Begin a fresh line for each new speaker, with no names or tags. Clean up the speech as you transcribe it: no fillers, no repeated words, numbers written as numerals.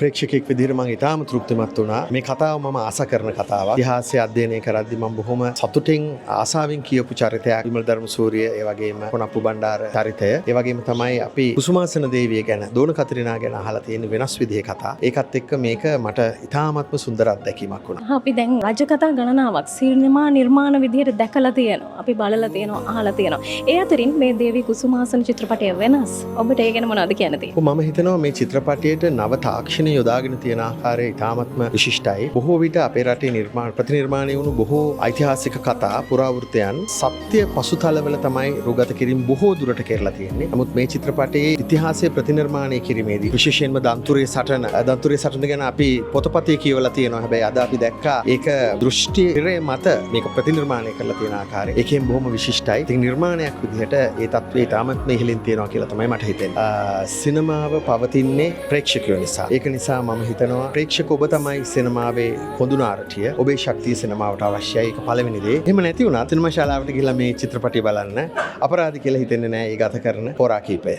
ප්‍රේක්ෂකෙක් විදිහට මම ඊටාම තෘප්තිමත් වුණා. මේ කතාව මම ආස කරන කතාවක්. ඉතිහාසය අධ්‍යයනය කරද්දී මම බොහොම සතුටින් ආසාවෙන් කියපු චරිතයක්. විමල් ධර්මසූරිය, ඒ වගේම කොණප්පු බණ්ඩාර චරිතය. ඒ වගේම තමයි අපි කුසුමාසන දේවිය ගැන, දෝන කතරිනා ගැන අහලා තියෙන වෙනස් විදිහේ කතා. ඒකත් එක්ක මේක මට ඊටාමත්ම සුන්දර අත්දැකීමක් වුණා.
අපි දැන් රජ කතා ගණනාවක් සිනමා නිර්මාණ විදිහට දැකලා තියෙනවා. අපි බලලා තියෙනවා, අහලා තියෙනවා. ඒ අතරින් මේ දේවී කුසුමාසන චිත්‍රපටය වෙනස්. ඔබට ඒ ගැන මොනවද කියන්න තියෙන්නේ?
මම හිතනවා මේ චිත්‍රපටයේට නව තාක්ෂණ යොදාගෙන තියෙන ආකාරය ඉතාමත්ම විශිෂ්ටයි. බොහෝ විට අපේ රටේ ප්‍රතිනිර්මාණය වුණු බොහෝ ඓතිහාසික කතා පුරාවෘත්තයන් සත්‍ය පසුතලවල තමයි රුගත කිරීම බොහෝ දුරට කරලා තියෙන්නේ. නමුත් මේ චිත්‍රපටයේ ඉතිහාසය ප්‍රතිනිර්මාණය කිරීමේදී විශේෂයෙන්ම දන්තුරේ සටන ගැන අපි පොතපතේ කියවලා තියෙනවා. හැබැයි අද අපි දැක්කා ඒක දෘෂ්ටියේ මත මේක ප්‍රතිනිර්මාණය කරලා තියෙන ආකාරය. ඒකෙන් බොහොම විශිෂ්ටයි. ඉතින් නිර්මාණයක් විදිහට ඒ තත්ත්වය ඉතාමත්ම ඉහළින් තියෙනවා කියලා තමයි මට හිතෙන්නේ. සිනමාව පවතින්නේ ප්‍රේක්ෂකයෝ නිසා. ඒක නිසා මම හිතනවා ප්‍රේක්ෂක ඔබ තමයි සිනමාවේ හොඳුනාරටිය. ඔබේ ශක්තිය සිනමාවට අවශ්‍යයි. ඒක පළවෙනි දේ. එහෙම නැති වුණා සිනමා ශාලාවට ගිහලා මේ චිත්‍රපටය බලන්න අපරාධ කියලා හිතෙන්නේ නැහැ. ඒ ගත කරන හොරා කීපය.